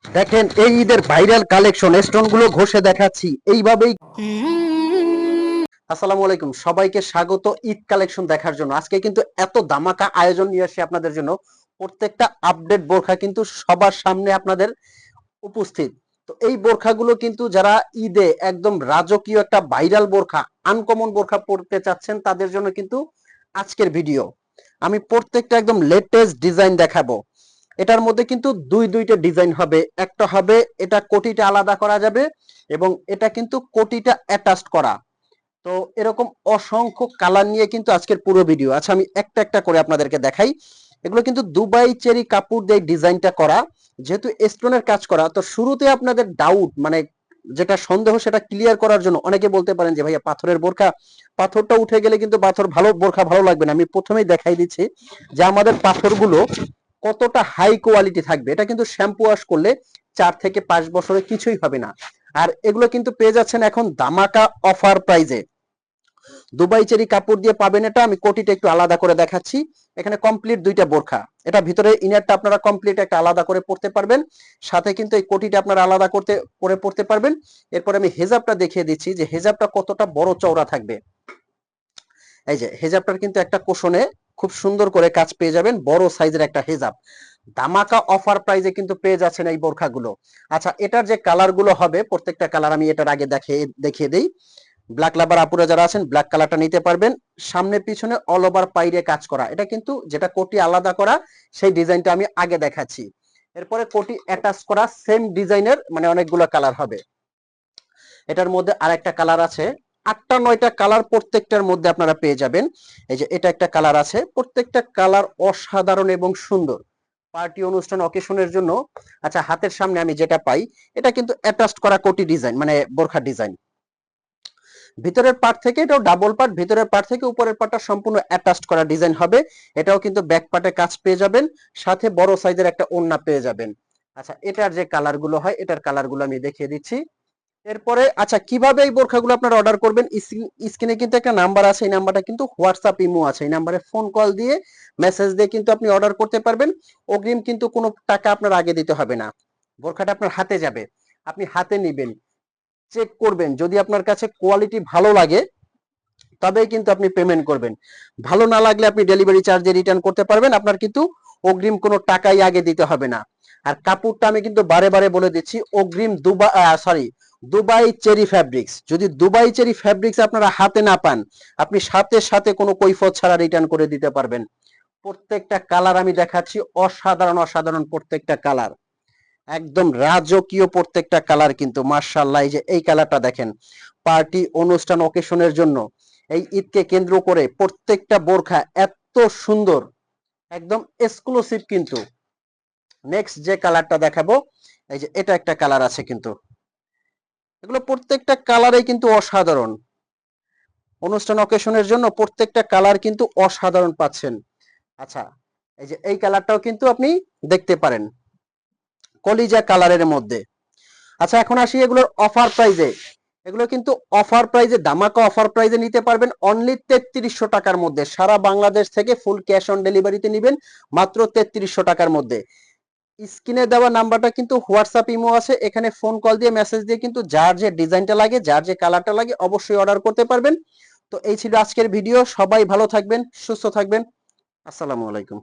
দেখেন এই ঈদের ভাইরাল কালেকশন স্টোন গুলো ঘষে দেখাচ্ছি এইভাবেই। আসসালামু আলাইকুম, সবাইকে স্বাগত ঈদ কালেকশন দেখার জন্য। আজকে কিন্তু এত দামাকা আয়োজন নিয়ে আসি আপনাদের জন্য। প্রত্যেকটা আপডেট বোরখা কিন্তু সবার সামনে আপনাদের উপস্থিত। তো এই বোরখাগুলো কিন্তু যারা ঈদে একদম রাজকীয় একটা ভাইরাল বোরখা, আনকমন বোরখা পড়তে চাচ্ছেন তাদের জন্য কিন্তু আজকের ভিডিও। আমি প্রত্যেকটা একদম লেটেস্ট ডিজাইন দেখাবো। এটার মধ্যে কিন্তু দুইটা ডিজাইন হবে। একটা হবে এটা কোটিটা আলাদা করা যাবে এবং এটা কিন্তু কোটিটা অ্যাটাচড করা। তো এরকম অসংখ্য কালার নিয়ে কিন্তু আজকের পুরো ভিডিও। আচ্ছা, আমি একটা একটা করে আপনাদেরকে দেখাই। এগুলো কিন্তু দুবাই চেরি কাপড় দিয়ে ডিজাইনটা করা, যেহেতু স্টোনের কাজ করা। তো শুরুতে আপনাদের ডাউট মানে যেটা সন্দেহ সেটা ক্লিয়ার করার জন্য অনেকে বলতে পারেন যে ভাইয়া পাথরের বোরখা, পাথরটা উঠে গেলে কিন্তু পাথর ভালো বোরখা ভালো লাগবে না। আমি প্রথমেই দেখাই দিচ্ছি যে আমাদের পাথরগুলো কতটা হাই কোয়ালিটি থাকবে। এটা কিন্তু শ্যাম্পু ওয়াশ করলে 4 থেকে 5 বছরে কিছুই হবে না। আর এগুলো কিন্তু পেয়ে যাচ্ছেন এখন দামাকা অফার প্রাইজে। দুবাই চেরি কাপড় দিয়ে পাবেন। এটা আমি কোটিটা একটু আলাদা করে দেখাচ্ছি। এখানে কমপ্লিট দুইটা বোরখা, এটা ভিতরে ইনারটা আপনারা কমপ্লিট একটা আলাদা করে পড়তে পারবেন, সাথে কিন্তু এই কোটিটা আপনারা আলাদা করে পড়তে পারবেন। এরপর আমি হেজাবটা দেখিয়ে দিচ্ছি যে হেজাবটা কতটা বড় চওড়া থাকবে। এই যে হেজাবটার কিন্তু একটা কোষণে খুব সুন্দর করে কাজ পেয়ে যাবেন, বড় সাইজের একটা হেজাব। দামাকা অফার প্রাইজে কিন্তু পেয়ে যাচ্ছেন এই বোরখাগুলো। আচ্ছা, এটার যে কালার গুলো হবে প্রত্যেকটা কালার আমি এটার আগে দেখিয়ে দিই। ব্ল্যাক লাভার আপুরা যারা আছেন ব্ল্যাক কালারটা নিতে পারবেন। সামনে পিছনে অল ওভার পাইরে কাজ করা, এটা কিন্তু যেটা কোটি আলাদা করা সেই ডিজাইনটা আমি আগে দেখাচ্ছি। এরপরে কোটি অ্যাটাচ করা সেম ডিজাইনের মানে অনেকগুলো কালার হবে। এটার মধ্যে আরেকটা কালার আছে। 8টা 9টা কালার প্রত্যেকটার মধ্যে আপনারা পেয়ে যাবেন। এই যে এটা একটা কালার আছে, প্রত্যেকটা কালার অসাধারণ এবং সুন্দর পার্টি অনুষ্ঠান অকেশনের জন্য। আচ্ছা, হাতের সামনে আমি যেটা পাই এটা কিন্তু অ্যাটাচড করা কোটি ডিজাইন মানে বোরখা ডিজাইন। ভিতরের পার্ট থেকে এটাও ডাবল পার্ট, ভিতরের পার্ট থেকে উপরের পার্টটা সম্পূর্ণ অ্যাটাচড করা ডিজাইন হবে। এটাও কিন্তু ব্যাক পার্টে কাজ পেয়ে যাবেন, সাথে বড় সাইজের একটা ওড়না পেয়ে যাবেন। আচ্ছা, এটার যে কালার গুলো হয় এটার কালার গুলো আমি দেখিয়ে দিচ্ছি। এরপরে আচ্ছা, কিভাবে এই বোরখাগুলো আপনারা অর্ডার করবেন, স্ক্রিনে কিন্তু একটা নাম্বার আছে, এই নাম্বারটা কিন্তু হোয়াটসঅ্যাপ ইমো আছে, এই নাম্বারে ফোন কল দিয়ে মেসেজ দিয়ে কিন্তু আপনি অর্ডার করতে পারবেন। অগ্রিম কিন্তু কোনো টাকা আপনার আগে দিতে হবে না। বোরখাটা আপনার হাতে যাবে, আপনি হাতে নিবেন, চেক করবেন, যদি আপনার কাছে কোয়ালিটি ভালো লাগে তবেই কিন্তু আপনি পেমেন্ট করবেন। ভালো না লাগলে আপনি ডেলিভারি চার্জে রিটার্ন করতে পারবেন, আপনার কিন্তু অগ্রিম কোনো টাকাই আগে দিতে হবে না। আর কাপড়টা আমি কিন্তু বারে বারে বলে দিচ্ছি, অগ্রিম দুবাই চেরি ফ্যাব্রিক্স। যদি দুবাই চেরি ফ্যাব্রিক্স আপনারা হাতে না পান, আপনি সাথে সাথে কোনো কৈফিয়ত ছাড়া রিটার্ন করে দিতে পারবেন। প্রত্যেকটা কালার আমি দেখাচ্ছি, অসাধারণ অসাধারণ প্রত্যেকটা কালার, একদম রাজকীয় প্রত্যেকটা কালার কিন্তু মাশাআল্লাহ। এই যে এই কালারটা দেখেন, পার্টি অনুষ্ঠান অকেশনের জন্য এই ঈদকে কেন্দ্র করে প্রত্যেকটা বোরখা এত সুন্দর, একদম এক্সক্লুসিভ কিন্তু। নেক্সট যে কালারটা দেখাবো, এই যে এটা একটা কালার আছে কিন্তু, এগুলো প্রত্যেকটা কালারেই কিন্তু অসাধারণ। অনুষ্ঠান অকেশনের জন্য প্রত্যেকটা কালার কিন্তু অসাধারণ পাচ্ছেন। আচ্ছা, এই যে এই কালারটাও কিন্তু আপনি দেখতে পারেন, কলিজা কালারের মধ্যে। আচ্ছা, এখন আসি এগুলোর অফার প্রাইজে। এগুলো কিন্তু অফার প্রাইজে, দামাকা অফার প্রাইজে নিতে পারবেন অনলি 3300 টাকার মধ্যে। সারা বাংলাদেশ থেকে ফুল ক্যাশ অন ডেলিভারিতে নিবেন মাত্র 3300 টাকার মধ্যে। স্ক্রিনে দেওয়া নাম্বারটা কিন্তু হোয়াটসঅ্যাপ ইমো আছে, এখানে ফোন কল দিয়ে মেসেজ দিয়ে কিন্তু যার যে ডিজাইনটা লাগে যার যে কালারটা লাগে অবশ্যই অর্ডার করতে পারবেন। তো এই ছিল আজকের ভিডিও। সবাই ভালো থাকবেন, সুস্থ থাকবেন। আসসালামু আলাইকুম।